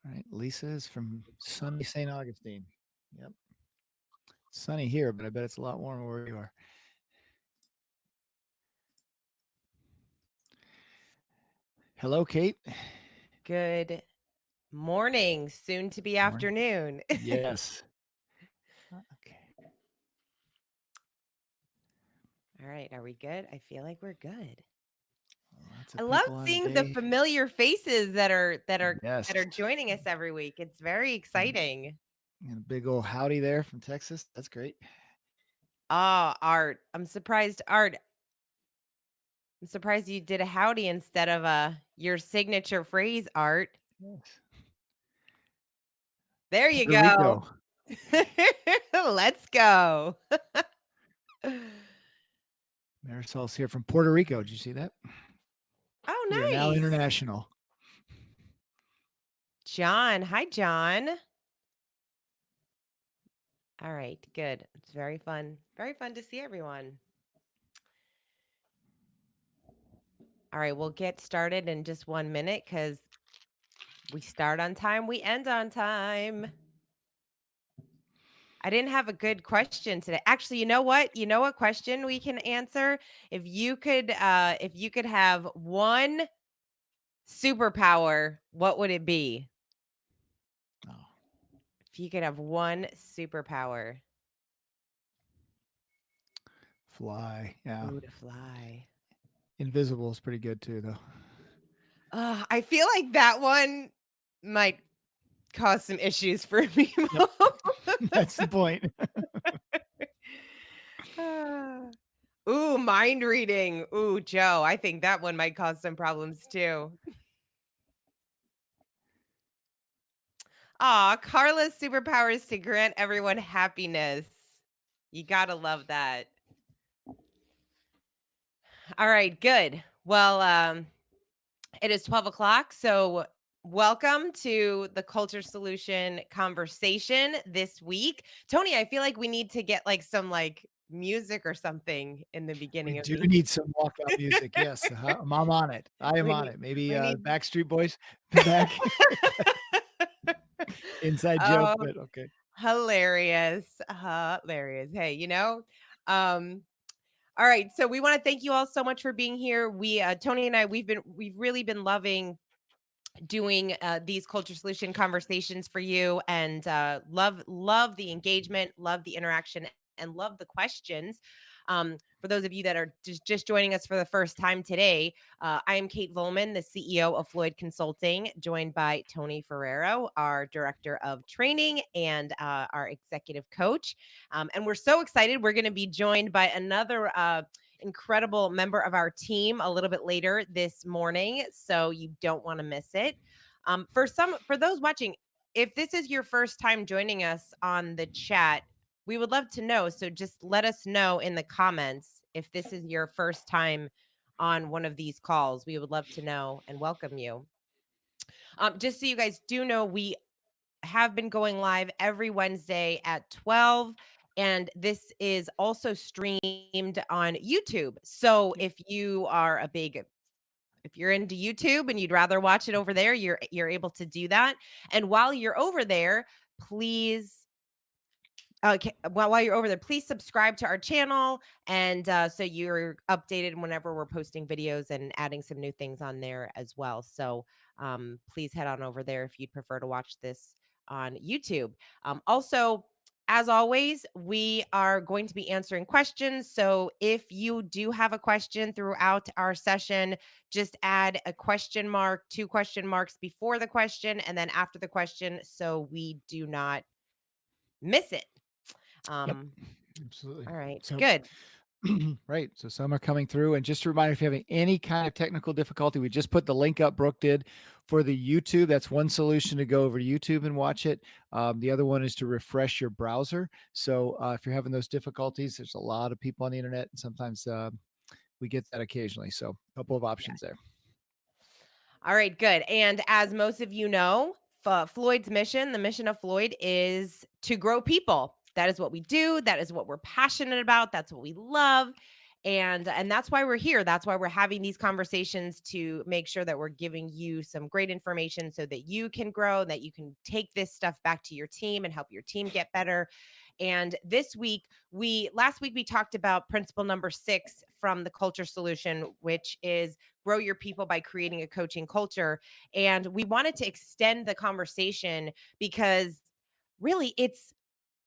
All right. Lisa is from sunny St. Augustine. Yep. It's sunny here, but I bet it's a lot warmer where you are. Hello, Kate. Good morning, soon to be Morning. afternoon. Yes. Okay. All right, are we good? I feel like we're good. Lots I of love people on seeing the today. familiar faces Yes. that are joining us every week. It's very exciting. And a big old howdy there from Texas. That's great. Ah, Art. Art. I'm surprised you did a howdy instead of your signature phrase, Art. Yes. There you Puerto go. Rico. Let's go. Marisol's here from Puerto Rico. Did you see that? We are Oh, now nice. international. John. Hi, John. All right, good. It's very fun. Very fun to see everyone. All right, we'll get started in just 1 minute because we start on time, we end on time. I didn't have a good question today. Actually, you know what? You know what question we can answer? If you could have one superpower, what would it be? Oh, If you could have one superpower. fly. Yeah. Ooh, to fly. Invisible is pretty good too, though. I feel like that one might cause some issues for Yep. people. That's the point. Ah. Ooh, mind reading. Ooh, Joe, I think that one might cause some problems too. Aw, Carla's superpower is to grant everyone happiness. You gotta love that. All right, good. Well, it is 12 o'clock, so welcome to the Culture Solution conversation this week. Tony, I feel like we need to get like some like music or something in the We beginning of do the need some walkout music. Yes. I'm on it. I am we on need it. Maybe we need Backstreet Boys back. Inside joke, Oh, but okay. hilarious. Hilarious. Hey, um, all right. So we want to thank you all so much for being here. We Tony and I we've really been loving doing these culture solution conversations for you and love the engagement, love the interaction, and love the questions. For those of you that are just joining us for the first time today, I am Kate Volman, the CEO of Floyd Consulting, joined by Tony Ferrero, our director of training and our executive coach. And we're so excited. We're going to be joined by another incredible member of our team a little bit later this morning, so you don't want to miss it. For those watching, if this is your first time joining us on the chat, we would love to know. So just let us know in the comments if this is your first time on one of these calls. We would love to know and welcome you. Just so you guys do know, we have been going live every Wednesday at 12. And this is also streamed on YouTube. So if you're into YouTube and you'd rather watch it over there, you're able to do that. And while you're over there, please while you're over there, please subscribe to our channel, and so you're updated whenever we're posting videos and adding some new things on there as well. So please head on over there if you'd prefer to watch this on YouTube. Also, as always, we are going to be answering questions. So if you do have a question throughout our session, just add a question mark, 2 question marks before the question, and then after the question, so we do not miss it. Yep. Um, Absolutely. all right, So good. right. So some are coming through. And just a reminder, if you're having any kind of technical difficulty, we just put the link up, Brooke did, for the YouTube. That's one solution to go over to YouTube and watch it. The other one is to refresh your browser. So if you're having those difficulties, there's a lot of people on the internet, and sometimes we get that occasionally. So a couple of Yeah. options there. All right, good. And as most of you know, Floyd's mission, the mission of Floyd, is to grow people. That is what we do. That is what we're passionate about. That's what we love. And that's why we're here. That's why we're having these conversations, to make sure that we're giving you some great information so that you can grow, that you can take this stuff back to your team and help your team get better. And this week, we last week we talked about principle number 6 from the culture solution, which is grow your people by creating a coaching culture. And we wanted to extend the conversation because really it's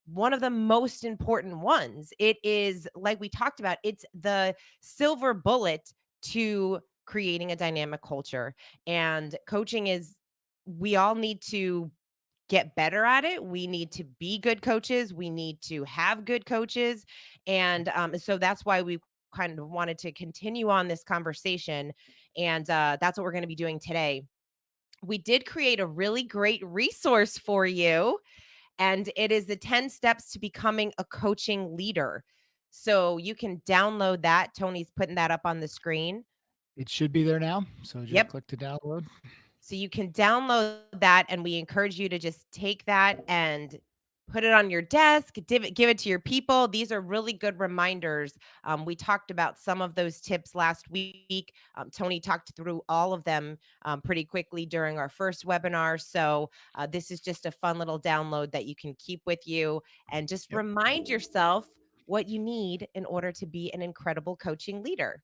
one of the most important ones. It is, like we talked about, it's the silver bullet to creating a dynamic culture. And coaching is, we all need to get better at it. We need to be good coaches. We need to have good coaches. And so that's why we kind of wanted to continue on this conversation. And that's what we're going to be doing today. We did create a really great resource for you, and it is the 10 steps to becoming a coaching leader. So you can download that. Tony's putting that up on the screen. It should be there now. So just Yep. click to download. So you can download that, and we encourage you to just take that and put it on your desk, give it to your people. These are really good reminders. We talked about some of those tips last week. Tony talked through all of them pretty quickly during our first webinar. So this is just a fun little download that you can keep with you, and just Yep. remind yourself what you need in order to be an incredible coaching leader.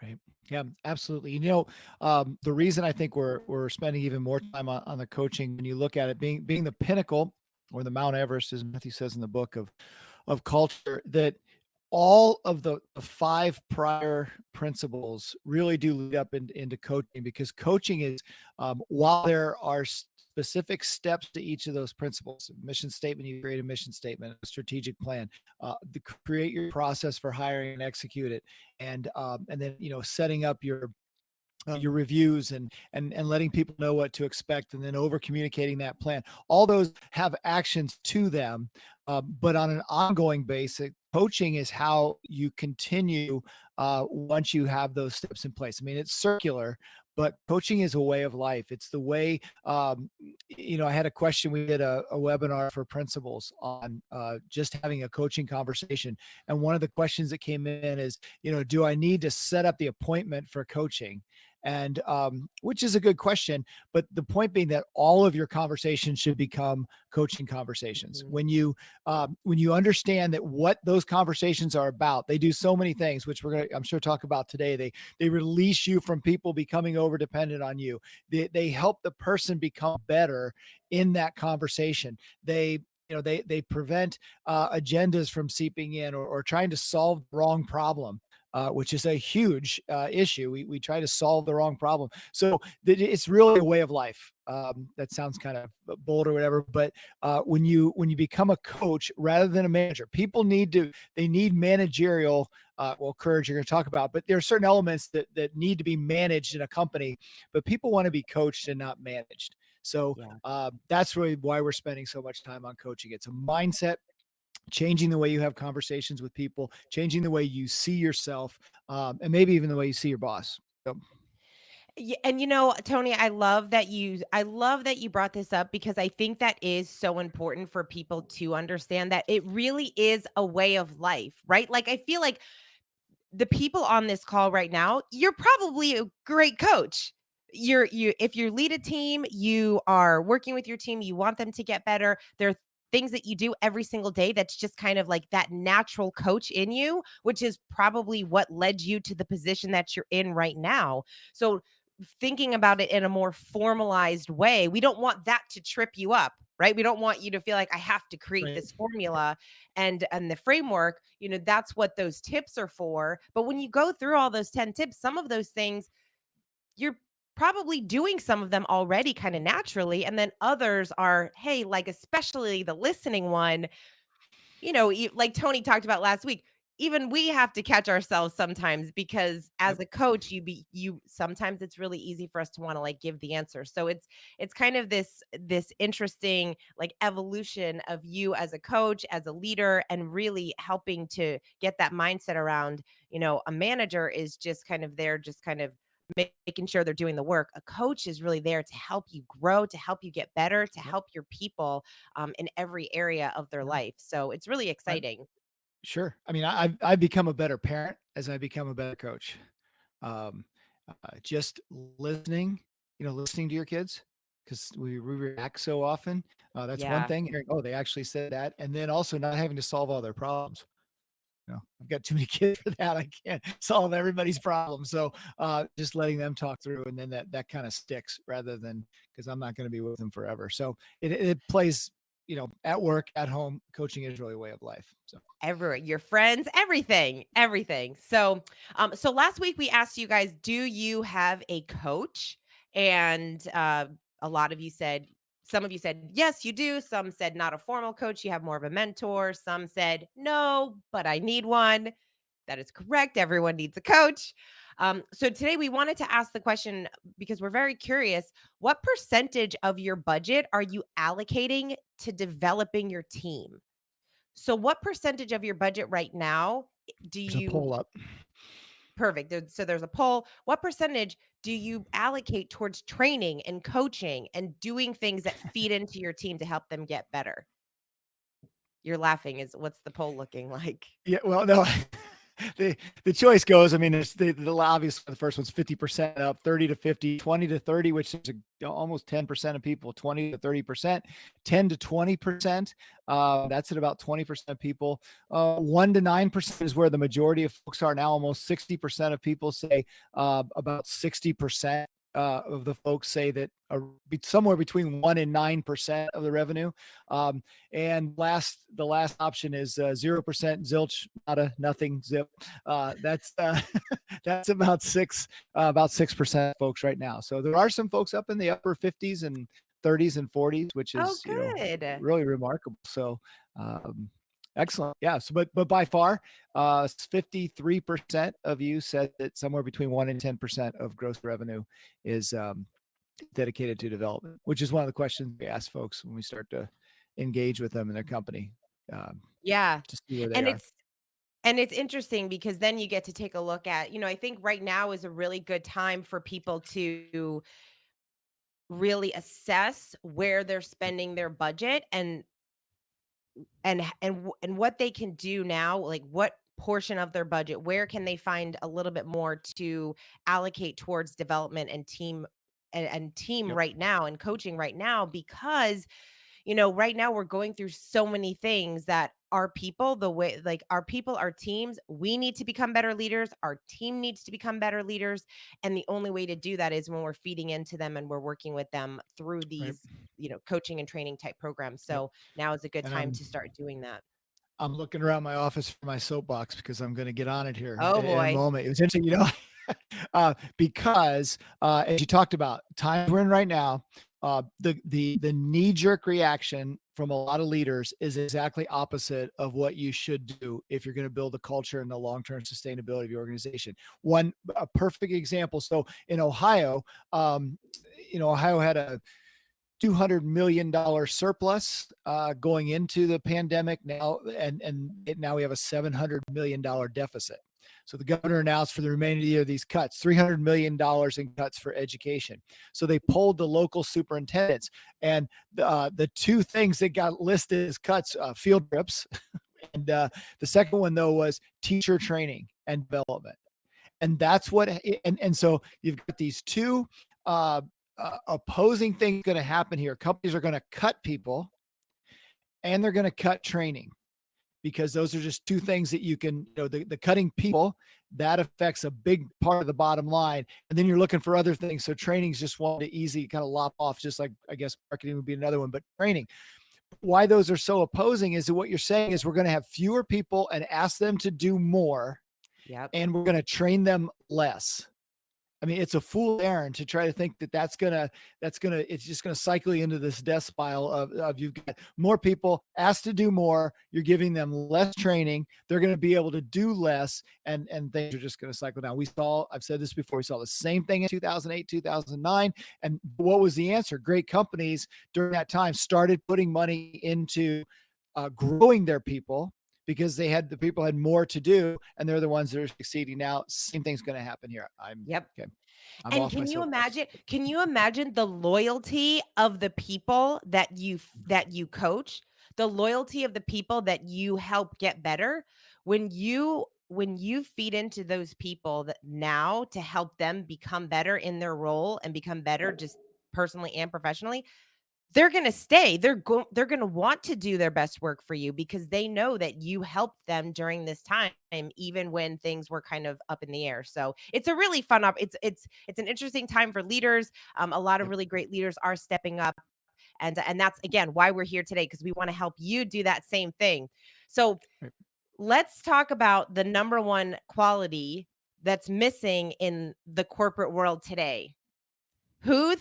Right. Yeah, absolutely. The reason I think we're spending even more time on the coaching, when you look at it being the pinnacle or the Mount Everest, as Matthew says in the book of culture, that all of the five prior principles really do lead up into coaching, because coaching is, while there are specific steps to each of those principles. Mission statement, you create a mission statement, a strategic plan, create your process for hiring and execute it, and then setting up your reviews and letting people know what to expect, and then over communicating that plan. All those have actions to them, but on an ongoing basis, coaching is how you continue once you have those steps in place. I mean, it's circular, but coaching is a way of life. It's the way. I had a question. We did a webinar for principals on just having a coaching conversation, and one of the questions that came in is, do I need to set up the appointment for coaching? And which is a good question, but the point being that all of your conversations should become coaching conversations. Mhm. When you understand that what those conversations are about, they do so many things, which we're going to, I'm sure, talk about today. They release you from people becoming over dependent on you. They help the person become better in that conversation. They prevent agendas from seeping in, or trying to solve the wrong problem, which is a huge issue. We try to solve the wrong problem. So it's really a way of life. That sounds kind of bold or whatever, but when you become a coach rather than a manager, people need managerial courage you're going to talk about, but there are certain elements that need to be managed in a company, but people want to be coached and not managed. So Yeah. that's really why we're spending so much time on coaching. It's a mindset, changing the way you have conversations with people, changing the way you see yourself, and maybe even the way you see your boss. So, Yeah, and Tony, I love that you brought this up, because I think that is so important for people to understand that it really is a way of life, right? Like, I feel like the people on this call right now, you're probably a great coach. If you lead a team, you are working with your team, you want them to get better. There are things that you do every single day that's just kind of like that natural coach in you, which is probably what led you to the position that you're in right now. So thinking about it in a more formalized way, we don't want that to trip you up, right? We don't want you to feel like I have to create right. this formula and the framework. That's what those tips are for. But when you go through all those 10 tips, some of those things you're probably doing some of them already kind of naturally, and then others are, hey, like especially the listening one, like Tony talked about last week, even we have to catch ourselves sometimes, because as Yep. a coach, you sometimes it's really easy for us to want to like give the answer. So it's kind of this interesting like evolution of you as a coach, as a leader, and really helping to get that mindset around, a manager is just kind of there, just kind of making sure they're doing the work. A coach is really there to help you grow, to help you get better, to Yep. help your people in every area of their Yeah. life. So it's really I, exciting. Sure. I mean, I've become a better parent as I become a better coach. Um, just listening, listening to your kids because we react so often. That's one Yeah. thing. Hearing, oh, they actually said that, and then also not having to solve all their problems. I've got too many kids for that. I can't solve everybody's problems. So just letting them talk through, and then that kind of sticks rather than because I'm not going to be with them forever. So it plays, at work, at home. Coaching is really a way of life. So Everywhere, your friends, everything, everything. So last week we asked you guys, do you have a coach? And a lot of you said, some of you said, yes, you do. Some said, not a formal coach. You have more of a mentor. Some said, no, but I need one. That is correct. Everyone needs a coach. So today we wanted to ask the question because we're very curious. What percentage of your budget are you allocating to developing your team? So what percentage of your budget right now do there's a you pull up. perfect. So there's a poll. What percentage do you allocate towards training and coaching and doing things that feed into your team to help them get better? You're laughing. Is what's the poll looking like? Yeah, well, no, the choice goes. I mean, it's the obvious. The first one's 50% up, 30 to 50, 20 to 30, which is almost 10% of people. 20 to 30%, 10 to 20%. That's at about 20% of people. 1 to 9% is where the majority of folks are now. Almost 60% of people say. About 60%. Of the folks say that somewhere between 1 and 9% of the revenue. And the last option is 0% zilch, nada, nothing, zip. That's that's about 6% folks right now. So there are some folks up in the upper 50s and 30s and 40s, which Oh, is good. really remarkable. So excellent, yeah. So but by far, 53% of you said that somewhere between 1 and 10% of gross revenue is dedicated to development, which is one of the questions we ask folks when we start to engage with them in their company, um, Yeah. to see where they And are. it's interesting because then you get to take a look at, I think right now is a really good time for people to really assess where they're spending their budget and what they can do now, like what portion of their budget, where can they find a little bit more to allocate towards development and team Yep. right now and coaching right now because right now we're going through so many things that our people, the way like our people, our teams, we need to become better leaders. Our team needs to become better leaders. And the only way to do that is when we're feeding into them and we're working with them through Right. these, coaching and training type programs. Yep. So now is a good And time to start doing that. I'm looking around my office for my soapbox because I'm going to get on it here Oh in a boy. moment. It was interesting, because as you talked about, times we're in right now, the knee jerk reaction from a lot of leaders is exactly opposite of what you should do if you're going to build a culture and the long term sustainability of your organization. A perfect example. So in Ohio, Ohio had a $200 million surplus going into the pandemic now, and now we have a $700 million deficit. So the governor announced for the remainder of the year these cuts, $300 million in cuts for education. So they polled the local superintendents, and the two things that got listed as cuts: field trips, and the second one though was teacher training and development. And that's what, and so you've got these two opposing things going to happen here. Companies are going to cut people, and they're going to cut training, because those are just two things that you can, the cutting people, that affects a big part of the bottom line. And then you're looking for other things. So training is just one to easy kind of lop off, just like I guess marketing would be another one, but training. Why those are so opposing is that what you're saying is we're going to have fewer people and ask them to do more, Yep. and we're going to train them less. I mean, it's a fool errand to try to think that it's just gonna cycle you into this death spiral of you've got more people asked to do more, you're giving them less training, they're gonna be able to do less, and things are just gonna cycle down. I've said this before, we saw the same thing in 2008, 2009, and what was the answer? Great companies during that time started putting money into growing their people, because the people had more to do, and they're the ones that are succeeding now. Same thing's going to happen here. Yep. Okay. I'm And off my soapbox. can you imagine the loyalty of the people that you coach, the loyalty of the people that you help get better? when you feed into those people that now to help them become better in their role and become better just personally and professionally, they're going to stay. They're going to want to do their best work for you because they know that you helped them during this time even when things were kind of up in the air. So it's a really fun it's an interesting time for leaders. A lot of Yep. really great leaders are stepping up, and that's again why we're here today, because we want to help you do that same thing. So Right. let's talk about the number one quality that's missing in the corporate world today. Who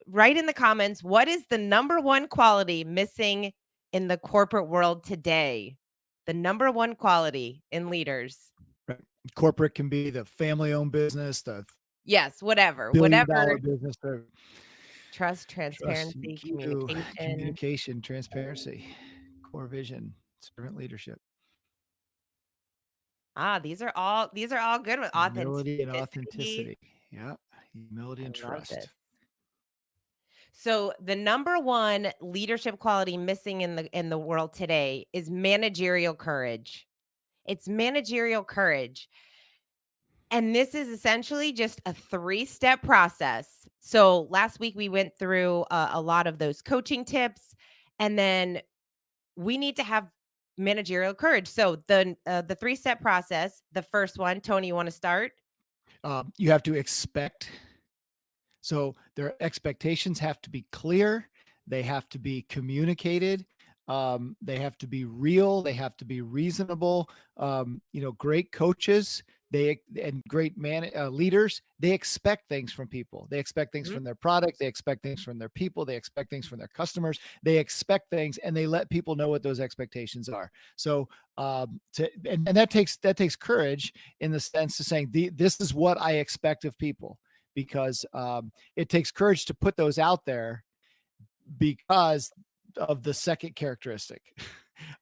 Write in the comments, what is the number one quality missing in the corporate world today? The number one quality in leaders. Right. Corporate can be the family-owned business, the Yes, whatever. billion-dollar Whatever. business, the Trust, trust and transparency, communication. communication, transparency, core vision, servant leadership, These are all good with humility and authenticity. authenticity. Yeah. Humility I and love this. trust. So the number one leadership quality missing in the world today is managerial courage. It's managerial courage. And this is essentially just a three-step process. So last week we went through a lot of those coaching tips, and then we need to have managerial courage. So the three-step process, the first one, Tony, you want to start? You have to expect. So their expectations have to be clear. They have to be communicated. They have to be real. They have to be reasonable. Great coaches, and great leaders, they expect things from people. They expect things Mhm. from their product. They expect things from their people. They expect things from their customers. They expect things, and they let people know what those expectations are. So, and that takes courage in the sense of saying, this is what I expect of people, because it takes courage to put those out there because of the second characteristic.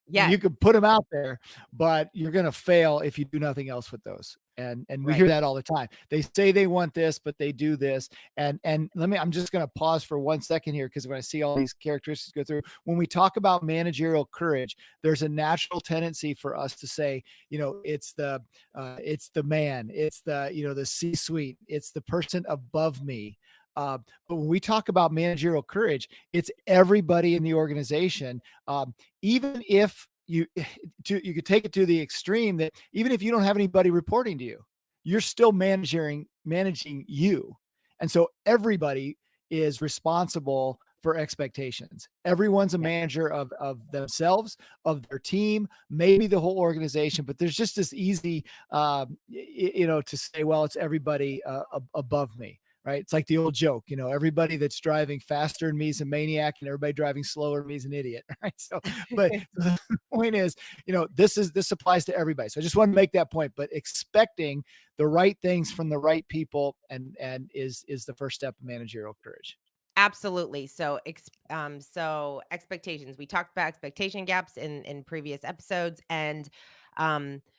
Yes, You can put them out there, but you're going to fail if you do nothing else with those. And we right. hear that all the time. They say they want this, but they do this. And I'm just going to pause for 1 second here, because when I see all these characteristics go through, when we talk about managerial courage, there's a natural tendency for us to say, it's the man, it's the C-suite, it's the person above me. But when we talk about managerial courage, it's everybody in the organization. Even if you could take it to the extreme that even if you don't have anybody reporting to you, you're still managing you. And so everybody is responsible for expectations. Everyone's a Yeah, manager of themselves, of their team, maybe the whole organization, but there's just this easy, to say, well, it's everybody above me. Right. It's like the old joke, everybody that's driving faster than me is a maniac, and everybody driving slower than me is an idiot. Right. So, but the point is, this applies to everybody. So I just want to make that point, but expecting the right things from the right people and is the first step of managerial courage. absolutely. So expectations. We talked about expectation gaps in previous episodes, and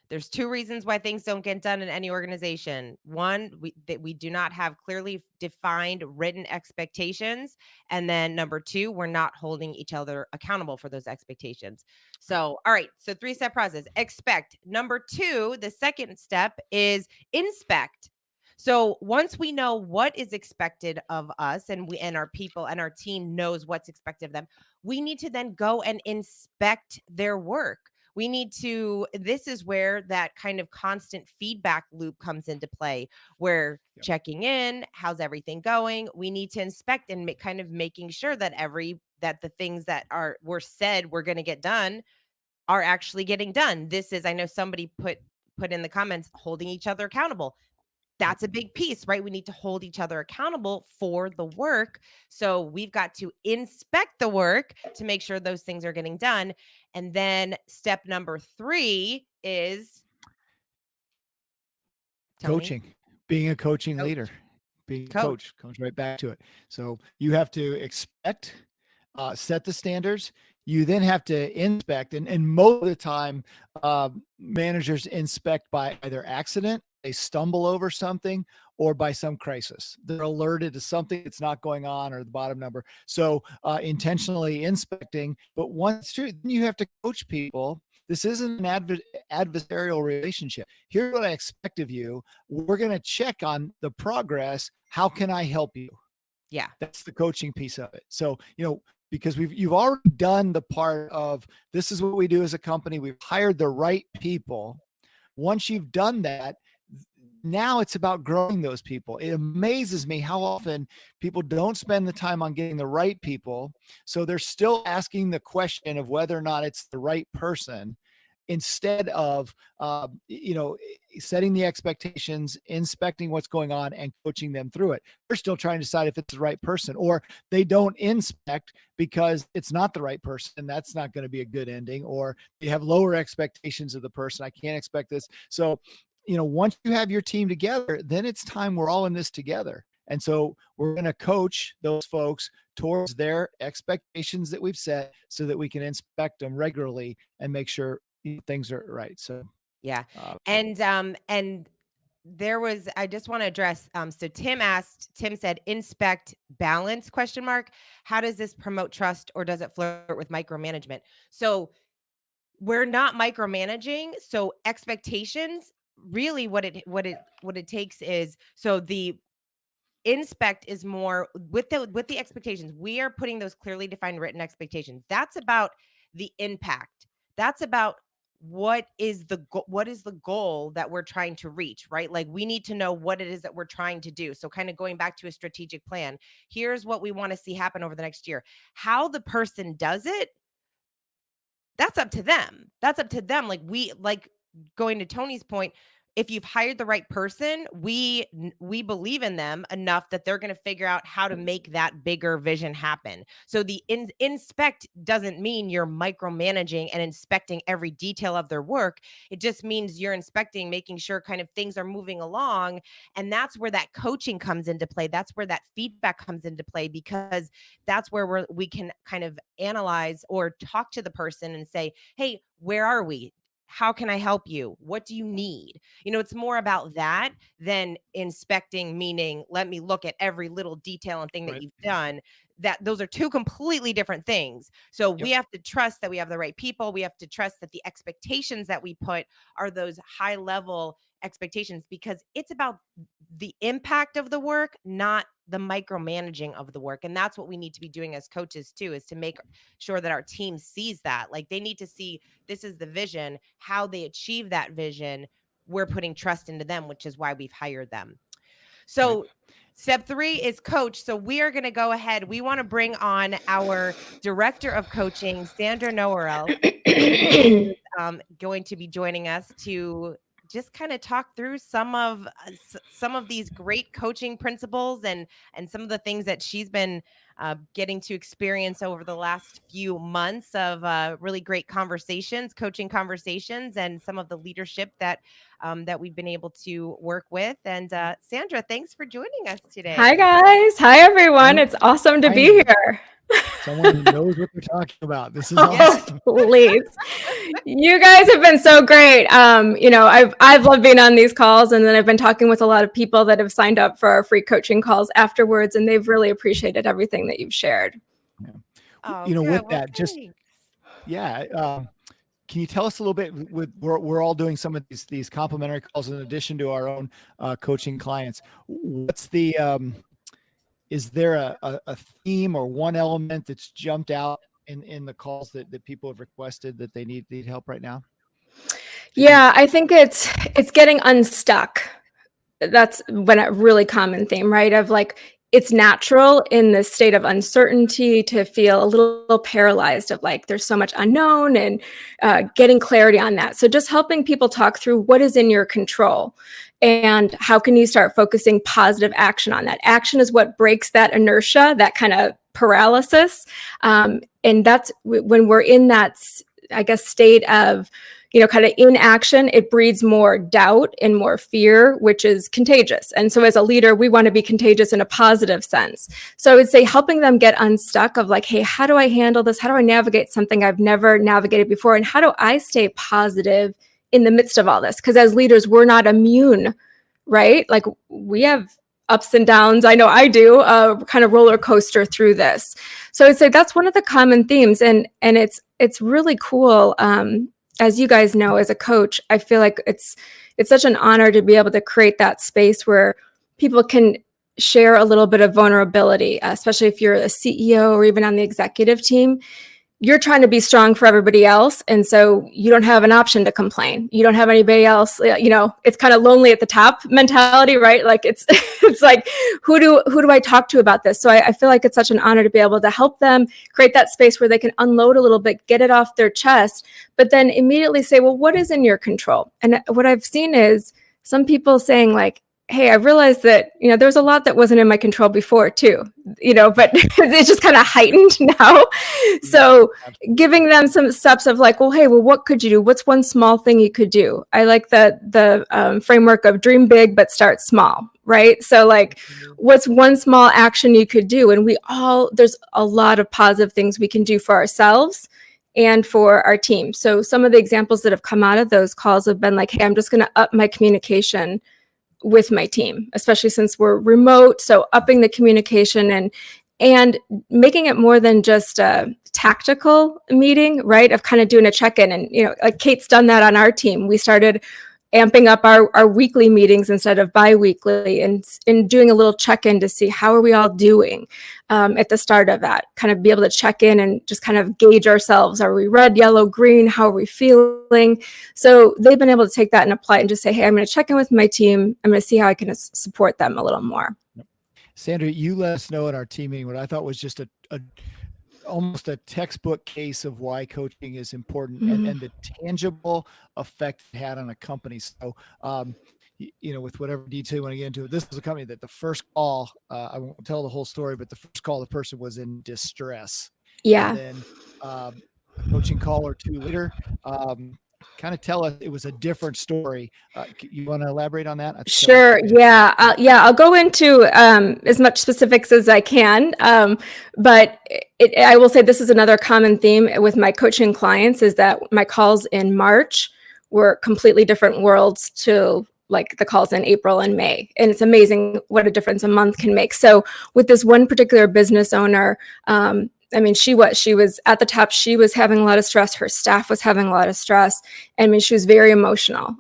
there's two reasons why things don't get done in any organization. One, that we do not have clearly defined written expectations, and then number two, we're not holding each other accountable for those expectations. Right. So, all right, so three-step process. Expect. Number two, the second step is inspect. So once we know what is expected of us, and our people and our team knows what's expected of them, we need to then go and inspect their work. This is where that kind of constant feedback loop comes into play, where Yep. checking in, how's everything going? We need to inspect and kind of making sure that that the things that were said we're going to get done are actually getting done. I know somebody put in the comments, holding each other accountable. Yep. That's a big piece, right? We need to hold each other accountable for the work. So we've got to inspect the work to make sure those things are getting done. And then step number three is Tony, Coaching, being a coaching leader, coach, being a coach. coach comes right back to it. So you have to expect, set the standards. You then have to inspect, and most of the time, managers inspect by either accident, they stumble over something, or by some crisis. They're alerted to something that's not going on, or the bottom number. So intentionally inspecting, but once through, then you have to coach people this isn't an adversarial relationship. Here's what I expect of you. We're going to check on the progress. How can I help you? Yeah. That's the coaching piece of it. So, because you've already done the part of, this is what we do as a company. We've hired the right people. Once you've done that, now it's about growing those people. It amazes me how often people don't spend the time on getting the right people. So they're still asking the question of whether or not it's the right person, instead of, setting the expectations, inspecting what's going on, and coaching them through it. They're still trying to decide if it's the right person, or they don't inspect because it's not the right person. That's not going to be a good ending, or they have lower expectations of the person. I can't expect this. So, once you have your team together, then it's time we're all in this together. And so we're going to coach those folks towards their expectations that we've set, so that we can inspect them regularly and make sure things are right. So, yeah. And there was, I just want to address, so Tim said, inspect balance, ? How does this promote trust, or does it flirt with micromanagement? So we're not micromanaging. So expectations, really what it takes is, so the inspect is more with the expectations. We are putting those clearly defined written expectations. That's about the impact. That's about what is the goal that we're trying to reach, right? Like, we need to know what it is that we're trying to do. So kind of going back to a strategic plan, here's what we want to see happen over the next year. How the person does it, that's up to them. Like going to Tony's point, if you've hired the right person, we believe in them enough that they're going to figure out how to make that bigger vision happen. So the inspect doesn't mean you're micromanaging and inspecting every detail of their work. It just means you're inspecting, making sure kind of things are moving along. And that's where that coaching comes into play. That's where that feedback comes into play, because that's where we can kind of analyze or talk to the person and say, hey, where are we? How can I help you? What do you need? It's more about that than inspecting, meaning let me look at every little detail and thing that you've done. That those are two completely different things. So we have to trust that we have the right people. We have to trust that the expectations that we put are those high level expectations, because it's about the impact of the work, not the micromanaging of the work. And that's what we need to be doing as coaches too, is to make sure that our team sees that. Like, they need to see, this is the vision. How they achieve that vision, we're putting trust into them, which is why we've hired them. So step 3 is coach. So we are going to go ahead. We want to bring on our director of coaching, Sandra Noerl, who is going to be joining us to just kind of talk through some of these great coaching principles and some of the things that she's been getting to experience over the last few months of really great coaching conversations, and some of the leadership that we've been able to work with. And Sandra, thanks for joining us today. Hi, guys. Hi, everyone. It's awesome to be here. Someone who knows what they're talking about. This is awesome. Please. You guys have been so great. I've loved being on these calls, and then I've been talking with a lot of people that have signed up for our free coaching calls afterwards, and they've really appreciated everything that you've shared. Yeah. Oh, with that, can you tell us a little bit? We're all doing some of these complimentary calls in addition to our own coaching clients. What's the is there a theme or one element that's jumped out in the calls that people have requested that they need help right now? Yeah, I think it's getting unstuck. That's been a really common theme, right? Of like, it's natural in this state of uncertainty to feel a little paralyzed, of like, there's so much unknown, and getting clarity on that. So just helping people talk through what is in your control, and how can you start focusing positive action on that. Action is what breaks that inertia, that kind of paralysis. And that's when we're in that, I guess, state of, kind of inaction, it breeds more doubt and more fear, which is contagious. And so as a leader, we want to be contagious in a positive sense. So I would say helping them get unstuck of like, hey, how do I handle this? How do I navigate something I've never navigated before? And how do I stay positive in the midst of all this? Because as leaders, we're not immune, right? Like, we have ups and downs. I know I do, kind of roller coaster through this. So I'd say that's one of the common themes. And it's really cool. as you guys know, as a coach, I feel like it's such an honor to be able to create that space where people can share a little bit of vulnerability, especially if you're a CEO or even on the executive team. You're trying to be strong for everybody else. And so you don't have an option to complain. You don't have anybody else, it's kind of lonely at the top mentality, right? Like it's like, who do I talk to about this? So I feel like it's such an honor to be able to help them create that space where they can unload a little bit, get it off their chest, but then immediately say, well, what is in your control? And what I've seen is some people saying like, hey, I realized that, there's a lot that wasn't in my control before too, but it's just kind of heightened now. So giving them some steps of like, well, hey, what could you do? What's one small thing you could do? I like the framework of dream big, but start small, right? So like, what's one small action you could do? And there's a lot of positive things we can do for ourselves and for our team. So some of the examples that have come out of those calls have been like, hey, I'm just going to up my communication with my team, especially since we're remote. So upping the communication and making it more than just a tactical meeting, right? Of kind of doing a check-in. And, like Kate's done that on our team. We started amping up our weekly meetings instead of bi-weekly and doing a little check-in to see how are we all doing at the start of that, kind of be able to check in and just kind of gauge ourselves. Are we red, yellow, green? How are we feeling? So they've been able to take that and apply it and just say, hey, I'm going to check in with my team. I'm going to see how I can support them a little more. Sandra, you let us know at our team meeting what I thought was just almost a textbook case of why coaching is important and the tangible effect it had on a company. So, with whatever detail you want to get into it, this was a company that the first call, I won't tell the whole story, but the first call, the person was in distress. Yeah. And then a coaching call or two later, kind of tell us it was a different story. You want to elaborate on that? Sure. Yeah. I'll go into as much specifics as I can. But I will say this is another common theme with my coaching clients is that my calls in March were completely different worlds to like the calls in April and May. And it's amazing what a difference a month can make. So with this one particular business owner, she was at the top. She was having a lot of stress. Her staff was having a lot of stress. She was very emotional,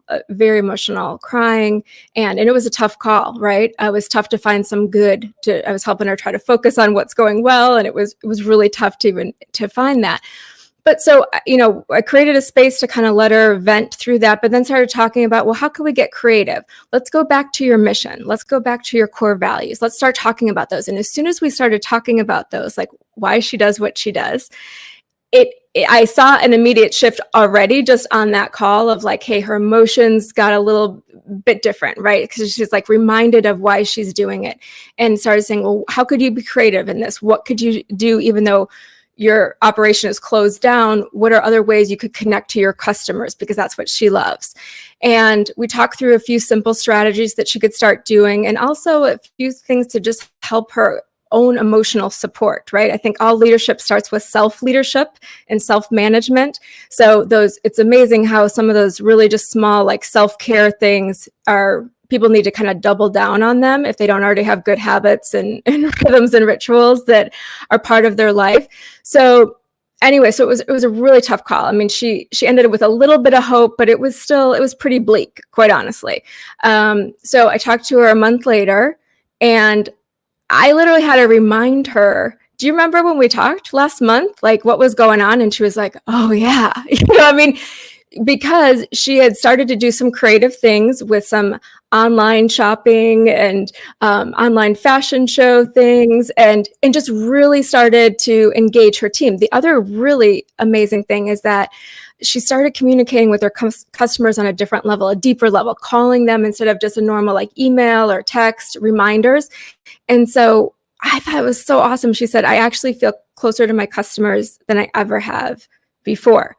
crying. And it was a tough call, right? It was tough to find some good I was helping her try to focus on what's going well. And it was really tough to find that. But so, I created a space to kind of let her vent through that, but then started talking about, well, how can we get creative? Let's go back to your mission. Let's go back to your core values. Let's start talking about those. And as soon as we started talking about those, like why she does what she does, I saw an immediate shift already just on that call of like, hey, her emotions got a little bit different, right? Because she's like reminded of why she's doing it and started saying, well, how could you be creative in this? What could you do even though your operation is closed down? What are other ways you could connect to your customers? Because that's what she loves. And we talked through a few simple strategies that she could start doing and also a few things to just help her own emotional support, right? I think all leadership starts with self-leadership and self-management. So it's amazing how some of those really just small like self-care things people need to kind of double down on them if they don't already have good habits and rhythms and rituals that are part of their life. So anyway, so it was a really tough call. She ended up with a little bit of hope, but it was pretty bleak, quite honestly. So I talked to her a month later and I literally had to remind her, do you remember when we talked last month, like what was going on? And she was like, oh yeah, because she had started to do some creative things with some online shopping and online fashion show things and just really started to engage her team. The other really amazing thing is that she started communicating with her customers on a different level, a deeper level, calling them instead of just a normal like email or text reminders. And so I thought it was so awesome. She said, I actually feel closer to my customers than I ever have before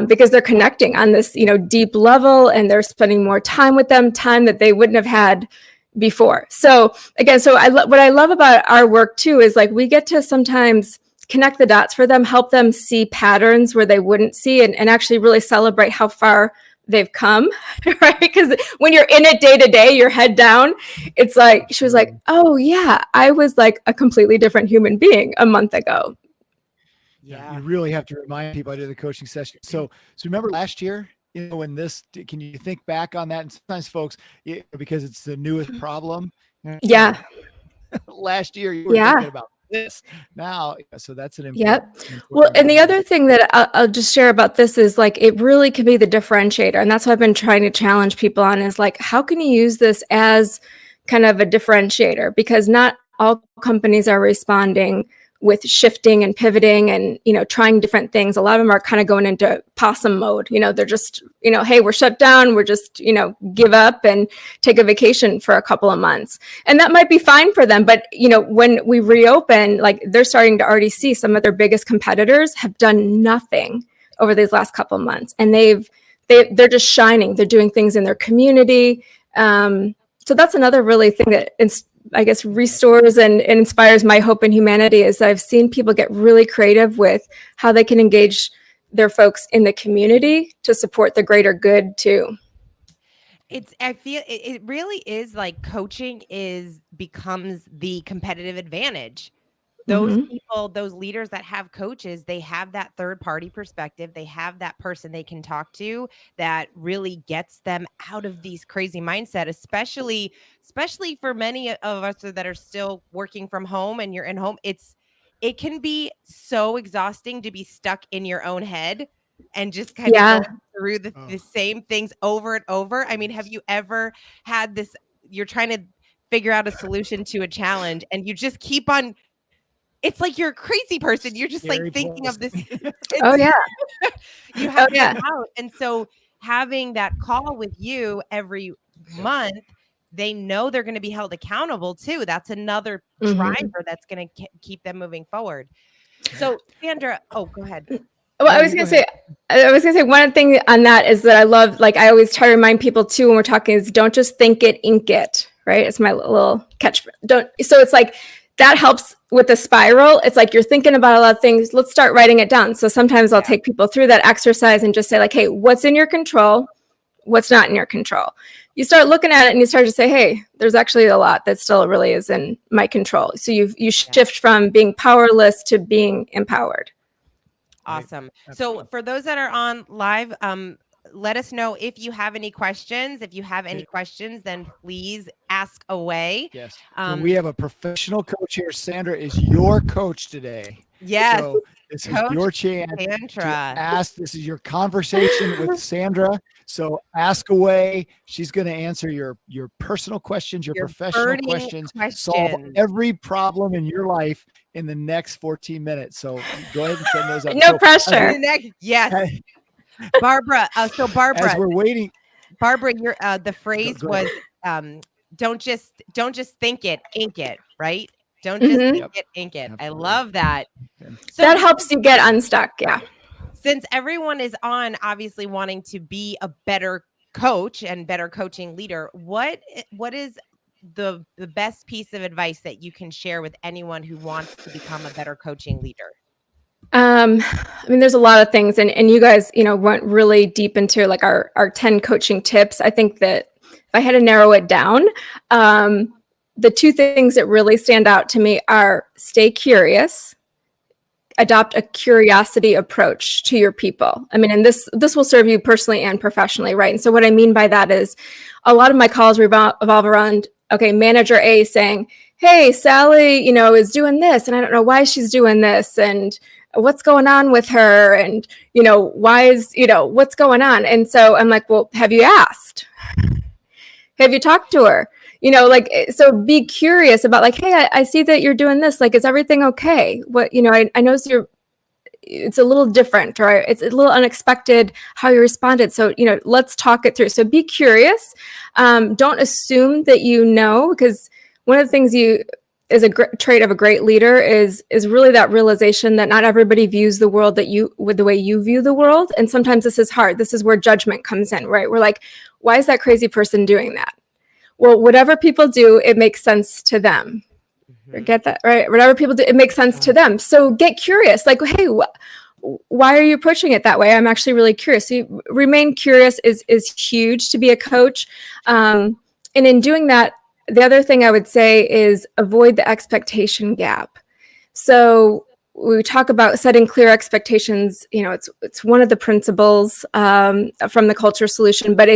because they're connecting on this, deep level and they're spending more time with them, time that they wouldn't have had before. So again, what I love about our work too is like we get to sometimes connect the dots for them, help them see patterns where they wouldn't see and actually really celebrate how far they've come, right? Because when you're in it day to day, your head down, it's like, she was like, oh yeah, I was like a completely different human being a month ago. Yeah. You really have to remind people I do the coaching session. So remember last year, when can you think back on that? And sometimes folks, because it's the newest problem. Yeah. Last year you were Yeah. thinking about this now. So that's an Yep. important Well, and the reminder. other thing that I'll just share about this is like, it really can be the differentiator. And that's what I've been trying to challenge people on is like, how can you use this as kind of a differentiator? Because not all companies are responding with shifting and pivoting and, trying different things. A lot of them are kind of going into possum mode. They're just, hey, we're shut down. We're just, give up and take a vacation for a couple of months. And that might be fine for them. But, when we reopen, like they're starting to already see some of their biggest competitors have done nothing over these last couple of months. And they're just shining. They're doing things in their community. So that's another really thing that I guess restores and inspires my hope in humanity is I've seen people get really creative with how they can engage their folks in the community to support the greater good too. I feel it really is like coaching becomes the competitive advantage. Those people, those leaders that have coaches, they have that third party perspective. They have that person they can talk to that really gets them out of these crazy mindset, especially for many of us that are still working from home and you're in home. It can be so exhausting to be stuck in your own head and just kind of going through the same things over and over. I mean, have you ever had this, you're trying to figure out a solution to a challenge and you just keep on, it's like you're a crazy person. You're just like thinking of this. Oh yeah. You have to get out. And so having that call with you every month, they know they're going to be held accountable too. That's another driver that's going to keep them moving forward. So Sandra, go ahead. Well, I was going to say one thing on that is that I love, like, I always try to remind people too, when we're talking is don't just think it, ink it, right? It's my little catch. So it's like, that helps with the spiral. It's like you're thinking about a lot of things. Let's start writing it down. So sometimes I'll take people through that exercise and just say like, hey, what's in your control? What's not in your control? You start looking at it and you start to say, hey, there's actually a lot that still really is in my control. So you shift from being powerless to being empowered. Awesome. So for those that are on live, let us know if you have any questions. If you have any questions, then please ask away. Yes. So we have a professional coach here. Sandra is your coach today. Yes. So this is your chance to ask. This is your conversation with Sandra. So ask away. She's going to answer your personal questions, your professional questions, solve every problem in your life in the next 14 minutes. So go ahead and send those up. No pressure. Yes. Barbara. So Barbara, as we're waiting, Barbara, your the phrase was don't just think it, ink it, right? Don't just think it, ink it. Absolutely. I love that. So that helps you get unstuck. Yeah. Since everyone is on obviously wanting to be a better coach and better coaching leader, what is the best piece of advice that you can share with anyone who wants to become a better coaching leader? I mean, there's a lot of things, and you guys, went really deep into like our 10 coaching tips. I think that if I had to narrow it down, the two things that really stand out to me are stay curious, adopt a curiosity approach to your people. I mean, and this will serve you personally and professionally, right? And so what I mean by that is a lot of my calls revolve around, okay, manager A saying, hey, Sally, is doing this, and I don't know why she's doing this, and what's going on with her, and why is what's going on. And so I'm like, well, have you asked? Have you talked to her? So be curious about like, hey, I see that you're doing this, like, is everything okay? What I notice it's a little different, or it's a little unexpected how you responded, so let's talk it through. So be curious. Don't assume that because one of the things is a trait of a great leader is really that realization that not everybody views the world with the way you view the world. And sometimes this is hard. This is where judgment comes in, right? We're like, why is that crazy person doing that? Well, whatever people do, it makes sense to them. Get that, right? Whatever people do, it makes sense to them. So get curious, like, hey, why are you approaching it that way? I'm actually really curious. So remain curious is huge to be a coach. And in doing that, the other thing I would say is avoid the expectation gap. So we talk about setting clear expectations. It's one of the principles from the culture solution, but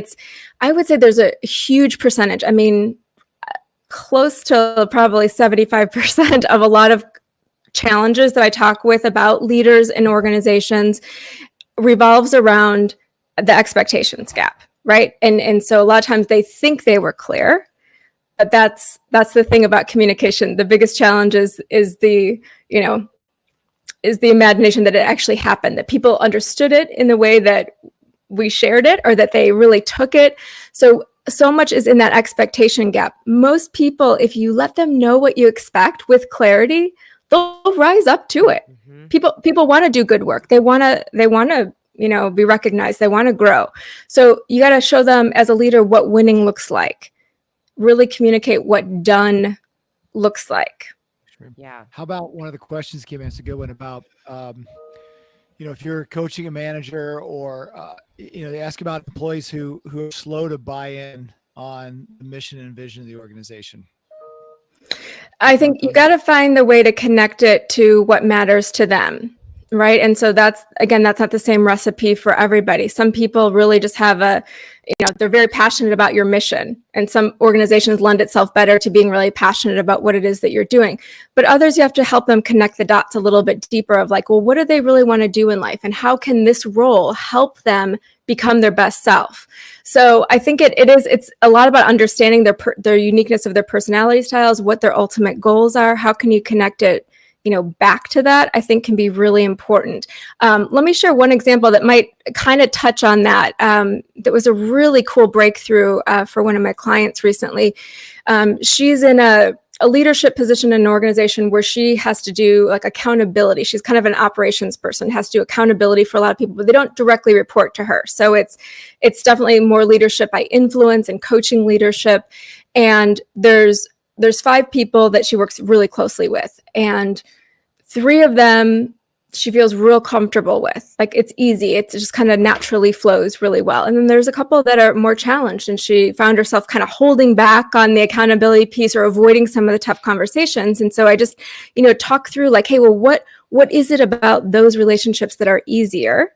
I would say there's a huge percentage. I mean, close to probably 75% of a lot of challenges that I talk with about leaders in organizations revolves around the expectations gap, right? And so a lot of times they think they were clear, but that's the thing about communication. The biggest challenge is the imagination that it actually happened, that people understood it in the way that we shared it, or that they really took it. So much is in that expectation gap. Most people, if you let them know what you expect with clarity, they'll rise up to it. Mm-hmm. People want to do good work. They want to be recognized. They want to grow. So you got to show them as a leader what winning looks like. Really communicate what done looks like. Sure. Yeah. How about one of the questions came in? It's a good one about, if you're coaching a manager, or, they ask about employees who are slow to buy in on the mission and vision of the organization. I think you got to find the way to connect it to what matters to them. Right. And so that's not the same recipe for everybody. Some people really just have they're very passionate about your mission, and some organizations lend itself better to being really passionate about what it is that you're doing. But others, you have to help them connect the dots a little bit deeper of like, well, what do they really want to do in life? And how can this role help them become their best self? So I think it's a lot about understanding their uniqueness of their personality styles, what their ultimate goals are. How can you connect it back to that, I think can be really important. Let me share one example that might kind of touch on that. That was a really cool breakthrough for one of my clients recently. She's in a leadership position in an organization where she has to do like accountability. She's kind of an operations person, has to do accountability for a lot of people, but they don't directly report to her. So it's definitely more leadership by influence and coaching leadership. And there's 5 people that she works really closely with, and 3 of them she feels real comfortable with. Like, it's easy. It just kind of naturally flows really well. And then there's a couple that are more challenged, and she found herself kind of holding back on the accountability piece or avoiding some of the tough conversations. And so I just, talk through like, hey, well, what is it about those relationships that are easier?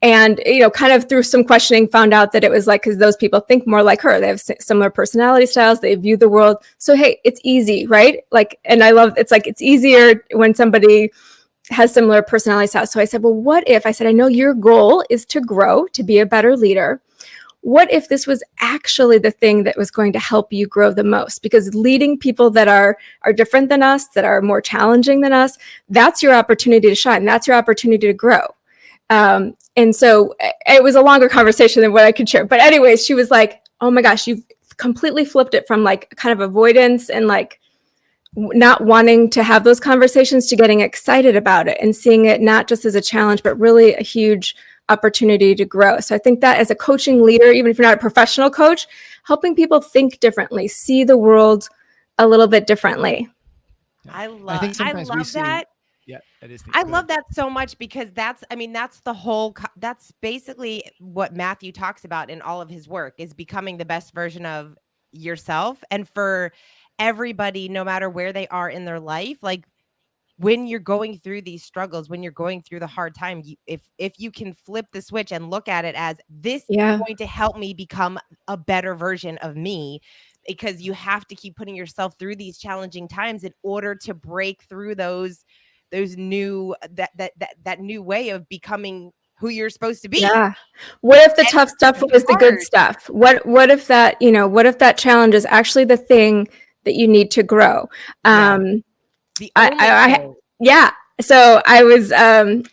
And, kind of through some questioning, found out that it was like, because those people think more like her. They have similar personality styles. They view the world. So, hey, it's easy, right? Like, and I love, it's like, it's easier when somebody has similar personality styles. So I said, well, what if, I know your goal is to grow, to be a better leader. What if this was actually the thing that was going to help you grow the most? Because leading people that are different than us, that are more challenging than us, that's your opportunity to shine. That's your opportunity to grow. And so it was a longer conversation than what I could share. But anyways, she was like, oh my gosh, you've completely flipped it from like kind of avoidance and like not wanting to have those conversations to getting excited about it and seeing it not just as a challenge, but really a huge opportunity to grow. So I think that as a coaching leader, even if you're not a professional coach, helping people think differently, see the world a little bit differently. I love that. Yeah, it is. I love that so much, because that's basically what Matthew talks about in all of his work, is becoming the best version of yourself. And for everybody, no matter where they are in their life, like when you're going through these struggles, when you're going through the hard time, if you can flip the switch and look at it as this is going to help me become a better version of me, because you have to keep putting yourself through these challenging times in order to break through those new that new way of becoming who you're supposed to be. Yeah. What if the tough stuff was the good stuff? What if that, what if that challenge is actually the thing that you need to grow? Yeah. So I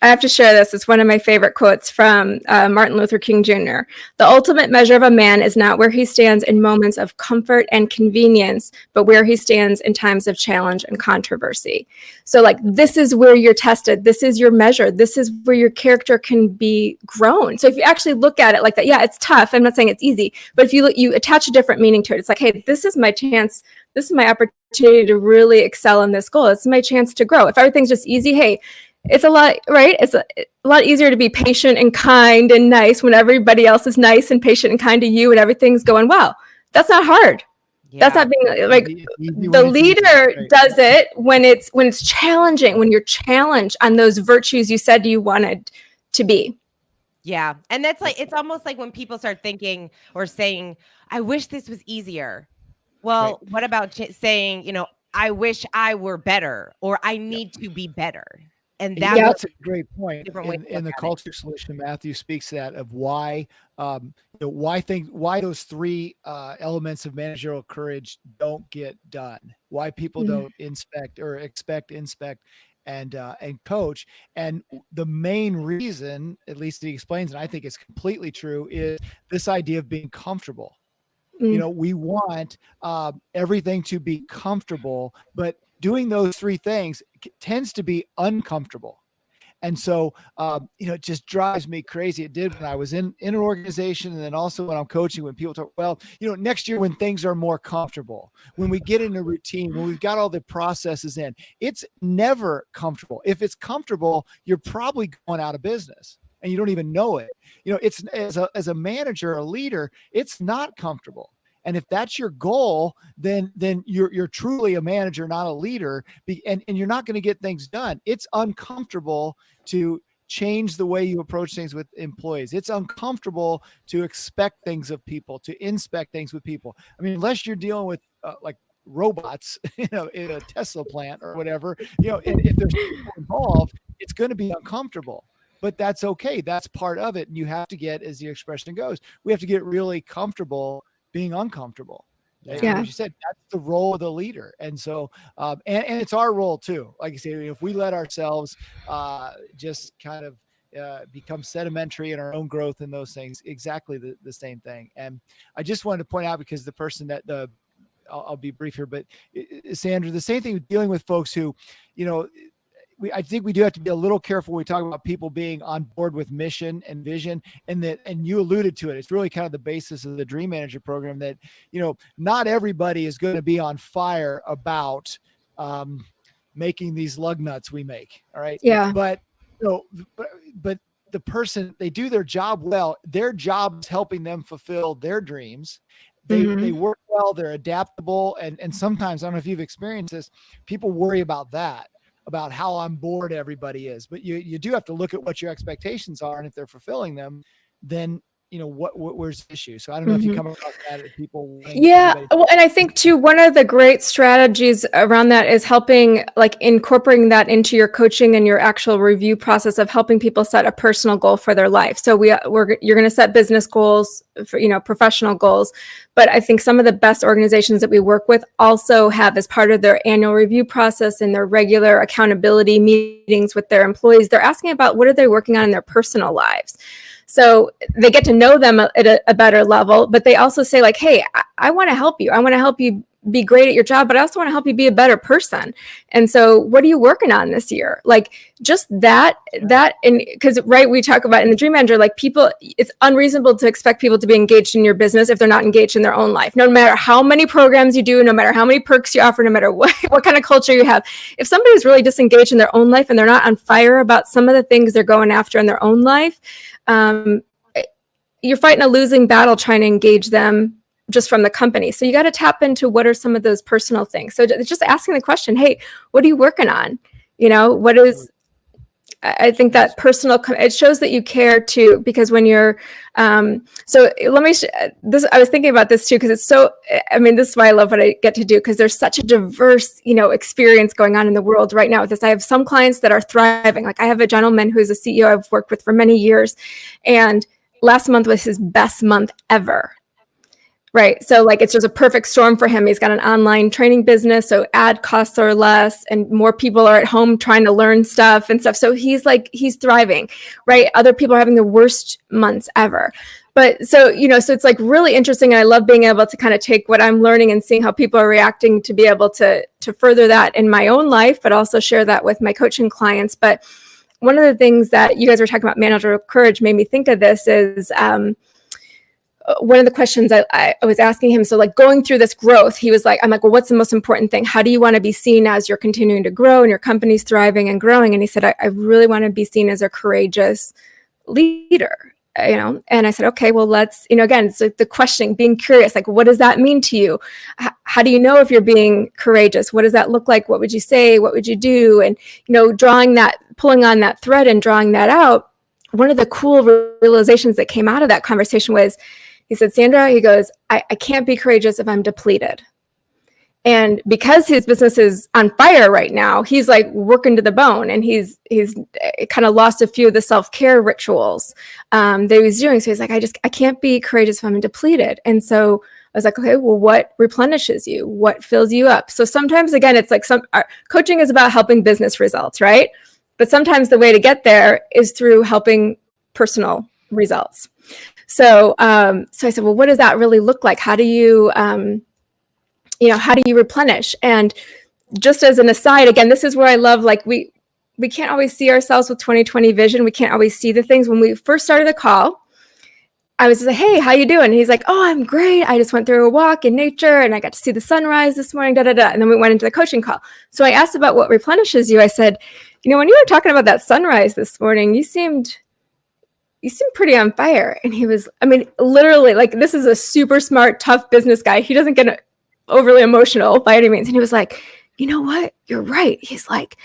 have to share this. It's one of my favorite quotes from Martin Luther King Jr. The ultimate measure of a man is not where he stands in moments of comfort and convenience, but where he stands in times of challenge and controversy. So like, this is where you're tested. This is your measure. This is where your character can be grown. So if you actually look at it like that, yeah, it's tough. I'm not saying it's easy, but if you attach a different meaning to it, it's like, hey, this is my chance. This is my opportunity to really excel in this goal. It's my chance to grow. If everything's just easy, hey, it's a lot, right? It's a lot easier to be patient and kind and nice when everybody else is nice and patient and kind to you and everything's going well. That's not hard. That's not being like the leader does it when it's challenging, when you're challenged on those virtues you said you wanted to be. Yeah. And that's like, it's almost like when people start thinking or saying, I wish this was easier. Well, what about saying, you know, I wish I were better, or I need to be better. And that's a great point. In the culture solution, Matthew speaks to that of why, why those three elements of managerial courage don't get done. Why people don't expect, and coach. And the main reason, at least he explains, and I think it's completely true, is this idea of being comfortable. You know, we want everything to be comfortable, but doing those three things tends to be uncomfortable. And so, it just drives me crazy. It did when I was in an organization, and then also when I'm coaching, when people talk, well, next year when things are more comfortable, when we get in a routine, when we've got all the processes in, it's never comfortable. If it's comfortable, you're probably going out of business and you don't even know it. It's as a manager, a leader, it's not comfortable. And if that's your goal, then you're truly a manager, not a leader, and you're not going to get things done. It's uncomfortable to change the way you approach things with employees. It's uncomfortable to expect things of people, to inspect things with people. I mean, unless you're dealing with like robots, in a Tesla plant or whatever, if there's people involved, it's going to be uncomfortable. But that's okay. That's part of it. And you have to get, as the expression goes, we have to get really comfortable being uncomfortable. Yeah. As you said, that's the role of the leader. And so, and it's our role too. Like you say, if we let ourselves just kind of become sedimentary in our own growth and those things, exactly the same thing. And I just wanted to point out, because the person that I'll be brief here, but Sandra, the same thing with dealing with folks who, I think we do have to be a little careful when we talk about people being on board with mission and vision, and you alluded to it. It's really kind of the basis of the Dream Manager program that, not everybody is going to be on fire about making these lug nuts we make. All right. Yeah. But the person, they do their job well. Their job is helping them fulfill their dreams. They work well, they're adaptable. And sometimes, I don't know if you've experienced this, people worry about that, about how on board everybody is, but you do have to look at what your expectations are. And if they're fulfilling them, then, where's the issue? So I don't know if you come across that at people. Yeah. Well, and I think too, one of the great strategies around that is helping, like incorporating that into your coaching and your actual review process of helping people set a personal goal for their life. So you're going to set business goals for, professional goals. But I think some of the best organizations that we work with also have, as part of their annual review process and their regular accountability meetings with their employees, they're asking about what are they working on in their personal lives. So they get to know them at a better level, but they also say like, hey, I want to help you. I want to help you be great at your job, but I also want to help you be a better person. And so what are you working on this year? Like just that, and because, right, we talk about in the Dream Manager, like people, it's unreasonable to expect people to be engaged in your business if they're not engaged in their own life. No matter how many programs you do, no matter how many perks you offer, no matter what kind of culture you have, if somebody's really disengaged in their own life and they're not on fire about some of the things they're going after in their own life, you're fighting a losing battle trying to engage them just from the company. So you got to tap into what are some of those personal things. So just asking the question, hey, what are you working on? What is, I think that personal, it shows that you care too, because when you're, so let me, I was thinking about this too, because it's so, this is why I love what I get to do, because there's such a diverse, experience going on in the world right now with this. I have some clients that are thriving. Like I have a gentleman who's a CEO I've worked with for many years, and last month was his best month ever. Right. So like, it's just a perfect storm for him. He's got an online training business. So ad costs are less and more people are at home trying to learn stuff and stuff. So he's thriving, right? Other people are having the worst months ever. But so it's like really interesting. And I love being able to kind of take what I'm learning and seeing how people are reacting to be able to further that in my own life, but also share that with my coaching clients. But one of the things that you guys were talking about, managerial courage, made me think of this is, one of the questions I was asking him, so like going through this growth, he was like, I'm like, well, what's the most important thing? How do you want to be seen as you're continuing to grow and your company's thriving and growing? And he said, I really want to be seen as a courageous leader. and I said, okay, well, let's, again, it's like the questioning, being curious, like, what does that mean to you? How do you know if you're being courageous? What does that look like? What would you say? What would you do? And, pulling on that thread and drawing that out. One of the cool realizations that came out of that conversation was, he said, Sandra, he goes, I can't be courageous if I'm depleted. And because his business is on fire right now, he's like working to the bone, and he's kind of lost a few of the self-care rituals that he was doing. So he's like, I can't be courageous if I'm depleted. And so I was like, okay, well, what replenishes you? What fills you up? So sometimes, again, it's like coaching is about helping business results, right? But sometimes the way to get there is through helping personal results. So I said, well, what does that really look like? How do you how do you replenish? And just as an aside, again, this is where I love, like, we can't always see ourselves with 20/20 vision. We can't always see the things. When we first started the call, I was just like, hey, how you doing? And he's like, oh, I'm great. I just went through a walk in nature and I got to see the sunrise this morning, And then we went into the coaching call. So I asked about what replenishes you. I said, when you were talking about that sunrise this morning, you seemed pretty on fire. And he was, literally, like, this is a super smart, tough business guy. He doesn't get overly emotional by any means. And he was like, you know what? You're right. He's like,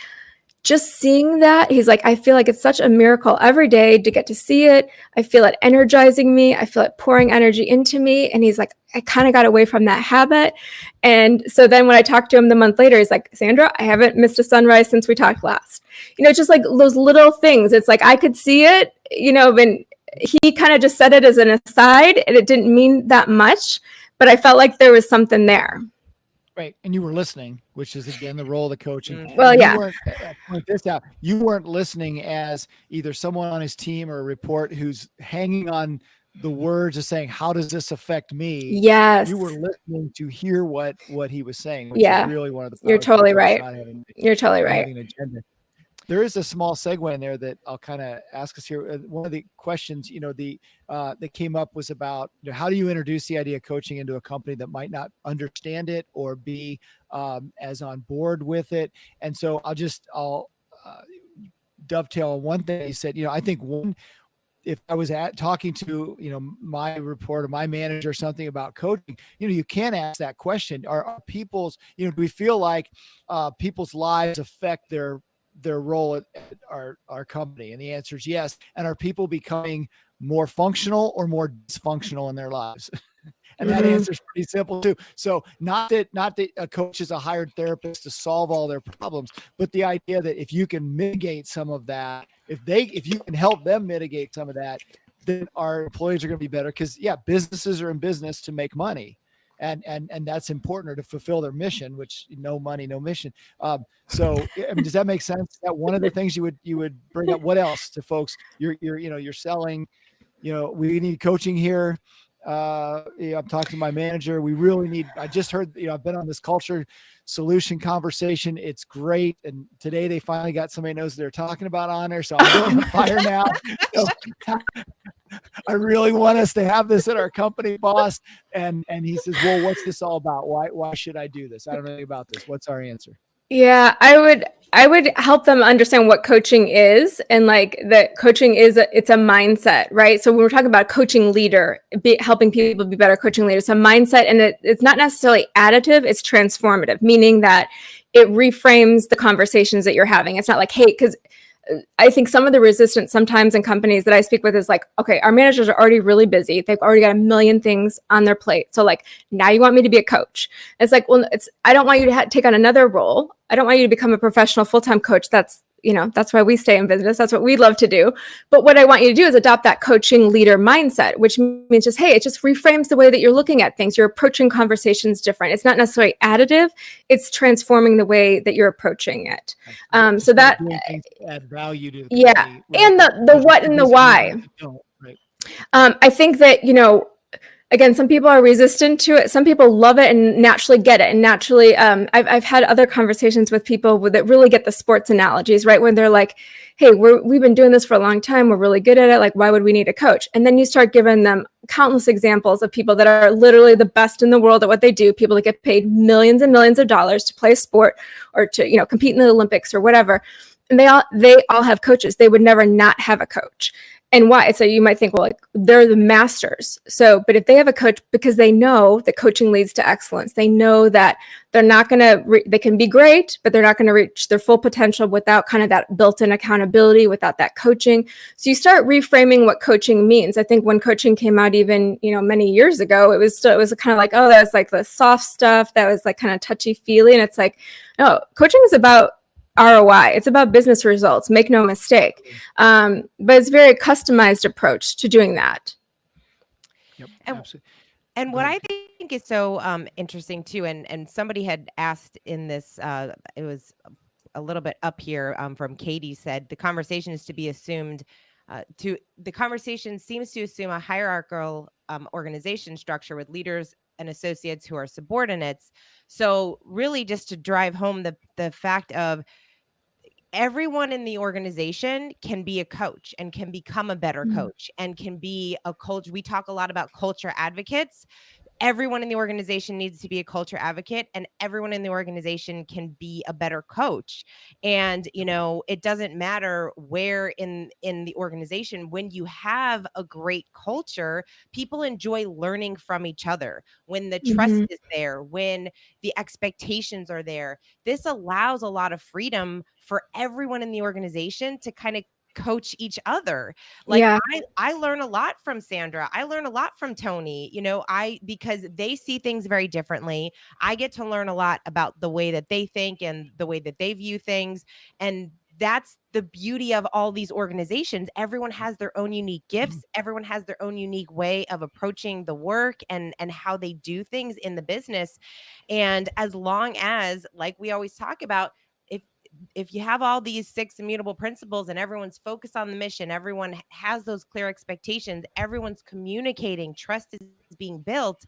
just seeing that, he's like, I feel like it's such a miracle every day to get to see it. I feel it energizing me. I feel it pouring energy into me. And he's like, I kind of got away from that habit. And so then when I talked to him the month later, he's like, Sandra, I haven't missed a sunrise since we talked last. Just like those little things. It's like, I could see it, and he kind of just said it as an aside, and it didn't mean that much, but I felt like there was something there. Right. And you were listening, which is, again, the role of the coaching. Well, and yeah. Point this out. You weren't listening as either someone on his team or a report who's hanging on the words of saying, how does this affect me? Yes. You were listening to hear what he was saying, which is really one of the You're totally right. You're totally right. There is a small segue in there that I'll kind of ask us here. One of the questions, that came up was about, how do you introduce the idea of coaching into a company that might not understand it or be as on board with it? And so I'll dovetail on one thing. He said, I think if I was talking to, my report or my manager or something about coaching, you can ask that question. Are people's, do we feel like people's lives affect their role at our company? And the answer is yes. And are people becoming more functional or more dysfunctional in their lives? And that answer is pretty simple too. So not that a coach is a hired therapist to solve all their problems, but the idea that if you can mitigate some of that, if you can help them mitigate some of that, then our employees are going to be better. Because businesses are in business to make money. And that's important, or to fulfill their mission, which no money, no mission. So does that make sense? Is that one of the things you would bring up? What else to folks? You're selling, we need coaching here. I'm talking to my manager. We really need, I just heard, I've been on this culture solution conversation. It's great. And today they finally got somebody who knows what they're talking about on there. So I'm on fire now. I really want us to have this at our company, boss. And he says, well, what's this all about? Why should I do this? I don't know anything about this. What's our answer? Yeah, I would help them understand what coaching is, and like that coaching it's a mindset, right? So when we're talking about coaching leader, helping people be better coaching leaders, it's a mindset, and it's not necessarily additive, it's transformative, meaning that it reframes the conversations that you're having. It's not like, hey, because I think some of the resistance sometimes in companies that I speak with is like, okay, our managers are already really busy. They've already got a million things on their plate. So like, now you want me to be a coach. It's like, well, I don't want you to take on another role. I don't want you to become a professional full-time coach. That's why we stay in business. That's what we love to do. But what I want you to do is adopt that coaching leader mindset, which means just, hey, it just reframes the way that you're looking at things. You're approaching conversations different. It's not necessarily additive. It's transforming the way that you're approaching it. So that add value to the company, and the what and the why. Right. I think that, again, some people are resistant to it. Some people love it and naturally get it. And naturally, I've had other conversations with people that really get the sports analogies, right? When they're like, hey, we've been doing this for a long time. We're really good at it. Like, why would we need a coach? And then you start giving them countless examples of people that are literally the best in the world at what they do. People that get paid millions and millions of dollars to play a sport or to, compete in the Olympics or whatever. And they all have coaches. They would never not have a coach. And why? So you might think, well, like they're the masters. So, but if they have a coach, because they know that coaching leads to excellence, they know that they're not going to, they can be great, but they're not going to reach their full potential without kind of that built-in accountability, without that coaching. So you start reframing what coaching means. I think when coaching came out, even, many years ago, it was kind of like, oh, that was like the soft stuff. That was like kind of touchy feely. And it's like, no, coaching is about ROI. It's about business results. Make no mistake. But it's a very customized approach to doing that. Yep, And- absolutely. And what I think is so interesting too, and somebody had asked in this, it was a little bit up here from Katie, said the conversation is to be assumed. The conversation seems to assume a hierarchical organization structure with leaders and associates who are subordinates. So really, just to drive home the fact of everyone in the organization can be a coach and can become a better coach and can be a culture. We talk a lot about culture advocates. Everyone in the organization needs to be a culture advocate, and everyone in the organization can be a better coach. And it doesn't matter where in the organization, when you have a great culture, people enjoy learning from each other. When the trust is there, when the expectations are there, this allows a lot of freedom for everyone in the organization to kind of coach each other. Like, Yeah. I learn a lot from Sandra. I learn a lot from Tony, because they see things very differently. I get to learn a lot about the way that they think and the way that they view things. And that's the beauty of all these organizations. Everyone has their own unique gifts. Everyone has their own unique way of approaching the work and how they do things in the business. And as long as, like we always talk about, if you have all these 6 immutable principles and everyone's focused on the mission, everyone has those clear expectations, everyone's communicating, trust is being built,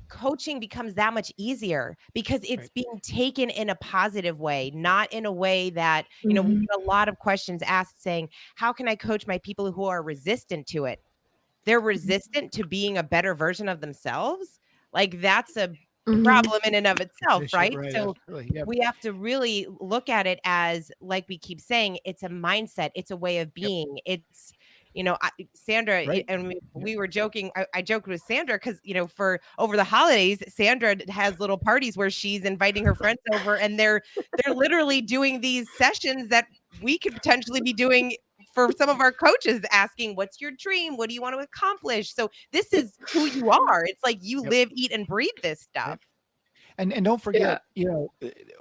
coaching becomes that much easier because it's being taken in a positive way, not in a way that, we get a lot of questions asked saying, how can I coach my people who are resistant to it? They're resistant to being a better version of themselves. Like, that's a problem in and of itself, right? So we have to really look at it as, like we keep saying, it's a mindset, it's a way of being. It's, Sandra, and we were joking. I joked with Sandra because, for over the holidays, Sandra has little parties where she's inviting her friends over, and they're literally doing these sessions that we could potentially be doing for some of our coaches, asking, what's your dream? What do you want to accomplish? So this is who you are. It's like you live, eat, and breathe this stuff. And don't forget,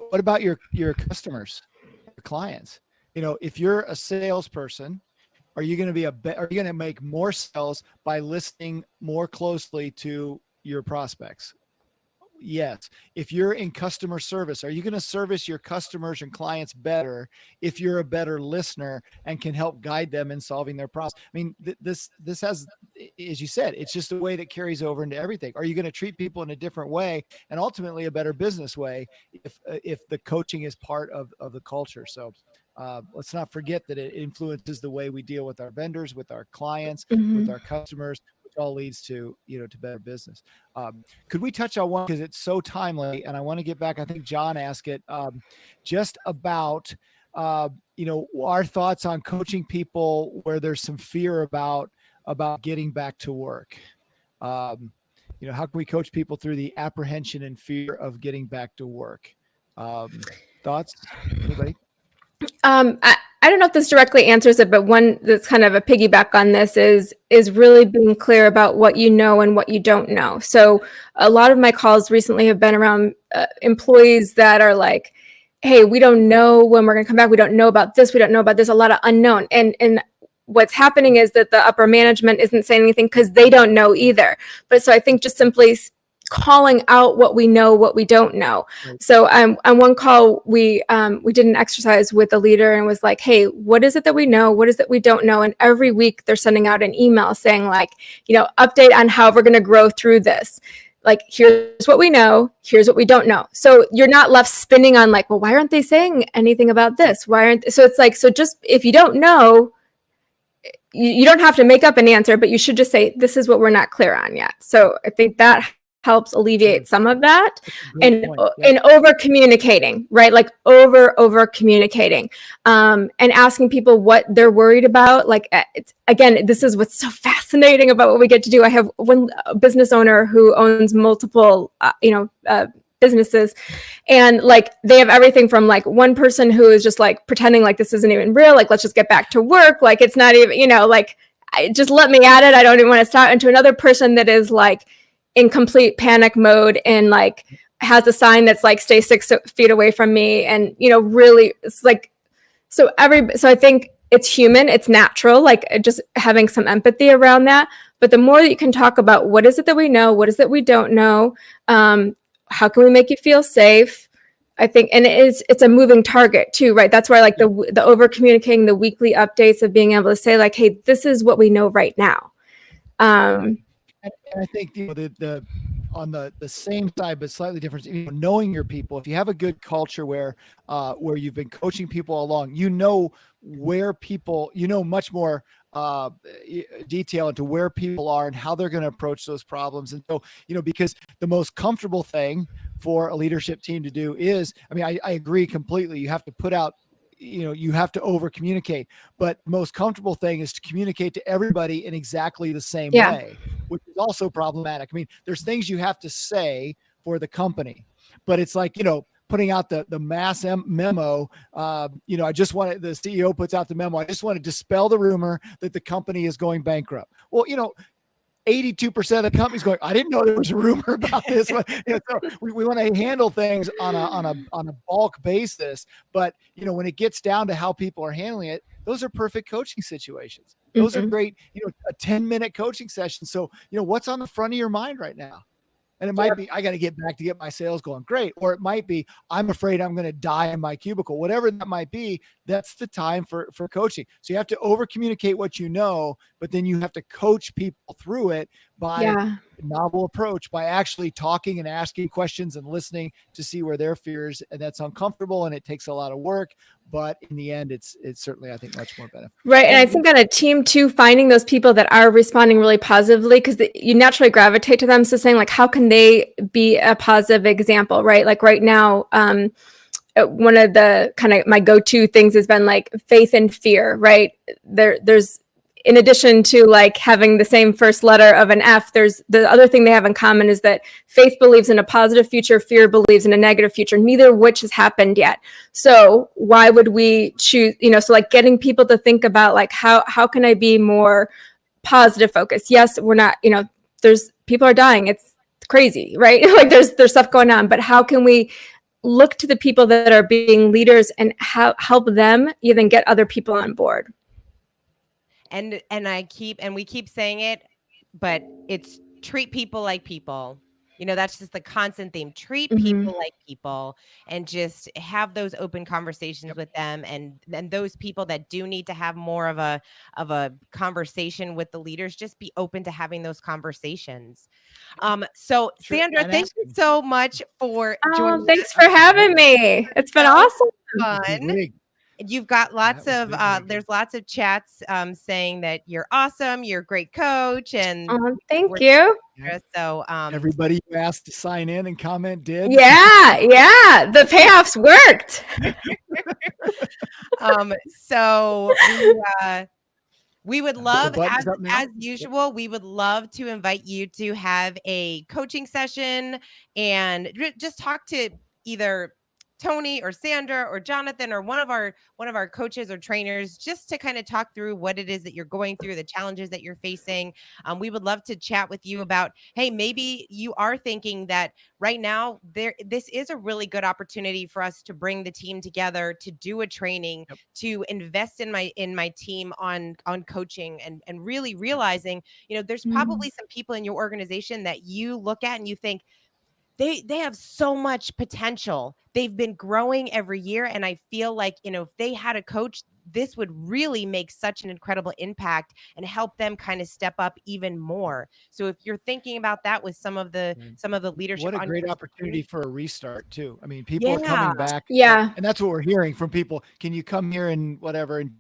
what about your customers, your clients? If you're a salesperson, are you going to make more sales by listening more closely to your prospects? Yes. If you're in customer service, are you going to service your customers and clients better if you're a better listener and can help guide them in solving their problems? I mean, this has, as you said, it's just a way that carries over into everything. Are you going to treat people in a different way and ultimately a better business way if the coaching is part of the culture? So let's not forget that it influences the way we deal with our vendors, with our clients, with our customers, which all leads to, to better business. Could we touch on one, because it's so timely, and I want to get back. I think John asked it just about, our thoughts on coaching people where there's some fear about getting back to work. How can we coach people through the apprehension and fear of getting back to work? Thoughts, anybody? I don't know if this directly answers it, but one that's kind of a piggyback on this is really being clear about what you know and what you don't know. So a lot of my calls recently have been around employees that are like, hey, we don't know when we're going to come back. We don't know about this. We don't know about this. A lot of unknown. And what's happening is that the upper management isn't saying anything because they don't know either. But so I think just simply calling out what we know, what we don't know. So on one call, we did an exercise with a leader and was like, hey, what is it that we know? What is it we don't know? And every week they're sending out an email saying like, update on how we're going to grow through this. Like, here's what we know, here's what we don't know. So you're not left spinning on like, well, why aren't they saying anything about this? So it's like, so just, if you don't know, you don't have to make up an answer, but you should just say, this is what we're not clear on yet. So I think that helps alleviate some of that. Great And point. Yep. and over communicating, right? Like over communicating, and asking people what they're worried about. Like, again, this is what's so fascinating about what we get to do. I have one business owner who owns multiple businesses, and like they have everything from like one person who is just like pretending like this isn't even real, like let's just get back to work, like it's not even, like just let me at it, I don't even want to start, and to another person that is like in complete panic mode and like has a sign that's like stay 6 feet away from me, and really it's like, so I think it's human, it's natural, like just having some empathy around that. But the more that you can talk about what is it that we know, what is it we don't know, how can we make you feel safe, I think, and it's a moving target too, right? That's why I like the over communicating, the weekly updates of being able to say like, hey, this is what we know right now. And I think the on the same side but slightly different, knowing your people. If you have a good culture where you've been coaching people along, where people, much more detail into where people are and how they're going to approach those problems. And so, because the most comfortable thing for a leadership team to do is, I agree completely. You have to put out, you have to over communicate, but the most comfortable thing is to communicate to everybody in exactly the same way, which is also problematic. There's things you have to say for the company, but it's like, putting out the mass memo. I just wanted, the CEO puts out the memo, I just want to dispel the rumor that the company is going bankrupt. Well, 82% of the companies going, I didn't know there was a rumor about this. So we want to handle things on a bulk basis. But, when it gets down to how people are handling it, those are perfect coaching situations. Those are great, a 10-minute coaching session. So, what's on the front of your mind right now? And it might be, I got to get back to get my sales going. Great. Or it might be, I'm afraid I'm going to die in my cubicle. Whatever that might be, that's the time for coaching. So you have to over communicate what you know, but then you have to coach people through it by a novel approach, by actually talking and asking questions and listening to see where their fears, and that's uncomfortable and it takes a lot of work. But in the end, it's certainly, I think, much more beneficial. Right. And I think on a team too, finding those people that are responding really positively, because you naturally gravitate to them. So saying like, how can they be a positive example, right? Like right now, one of the kind of my go-to things has been like faith and fear, right? There's, in addition to like having the same first letter of an F, there's the other thing they have in common is that faith believes in a positive future, fear believes in a negative future, neither of which has happened yet. So why would we choose, so like getting people to think about like, how can I be more positive focused? Yes, we're not, there's people are dying. It's crazy, right? Like there's stuff going on, but how can we look to the people that are being leaders and help them even get other people on board? And we keep saying it, but it's treat people like people. That's just the constant theme. Treat people like people, and just have those open conversations with them. And those people that do need to have more of a conversation with the leaders, just be open to having those conversations. So Sandra, thank you so much for joining. Thanks for having me. It's been awesome. Fun. You've got lots of there's lots of chats saying that you're awesome, you're a great coach, and thank you. So everybody who asked to sign in and comment did. Yeah, the payoffs worked. So we would love, as usual, we would love to invite you to have a coaching session and just talk to either Tony or Sandra or Jonathan or one of our coaches or trainers, just to kind of talk through what it is that you're going through, the challenges that you're facing. We would love to chat with you about, hey, maybe you are thinking that right now this is a really good opportunity for us to bring the team together, to do a training, to invest in my team on coaching, and really realizing, there's probably some people in your organization that you look at and you think, they have so much potential. They've been growing every year. And I feel like, if they had a coach, this would really make such an incredible impact and help them kind of step up even more. So if you're thinking about that with some of the leadership, what a great opportunity for a restart too. People are coming back. And that's what we're hearing from people. Can you come here in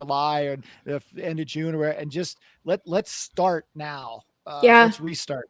July or the end of June, and just let's start now. Let's restart.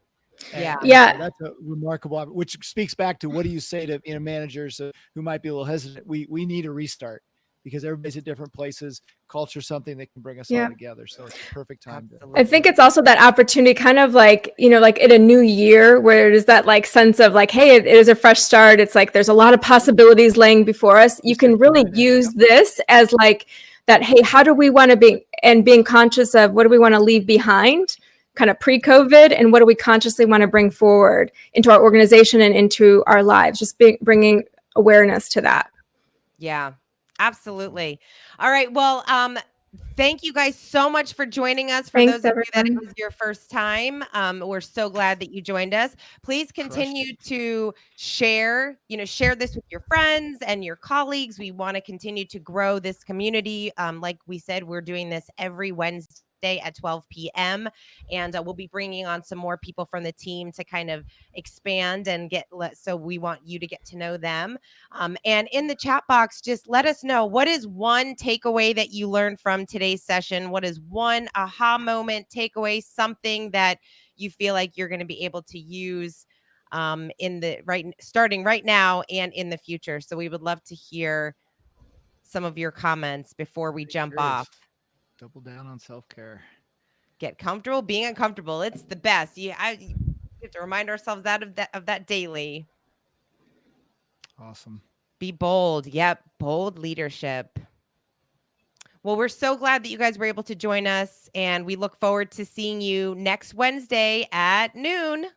Yeah. Yeah. So that's a remarkable, which speaks back to what do you say to managers who might be a little hesitant? We need a restart because everybody's at different places. Culture is something that can bring us all together. So it's the perfect time to. Absolutely. I think it's also that opportunity, kind of like, like in a new year, where it is that like sense of like, hey, it is a fresh start. It's like there's a lot of possibilities laying before us. You can really use this as like that, hey, how do we want to be, and being conscious of what do we want to leave behind kind of pre-COVID, and what do we consciously want to bring forward into our organization and into our lives, just bringing awareness to that. Yeah, absolutely. All right. Well, thank you guys so much for joining us. For Thanks, those of you that it everyone. was your first time, we're so glad that you joined us. Please continue to share this with your friends and your colleagues. We want to continue to grow this community. Like we said, we're doing this every Wednesday at 12 p.m. And we'll be bringing on some more people from the team to kind of expand and so we want you to get to know them. And in the chat box, just let us know, what is one takeaway that you learned from today's session? What is one aha moment, takeaway, something that you feel like you're going to be able to use starting right now and in the future? So we would love to hear some of your comments before we jump off. Double down on self-care. Get comfortable being uncomfortable. It's the best. You have to remind ourselves of that daily. Awesome. Be bold. Yep. Bold leadership. Well, we're so glad that you guys were able to join us, and we look forward to seeing you next Wednesday at noon.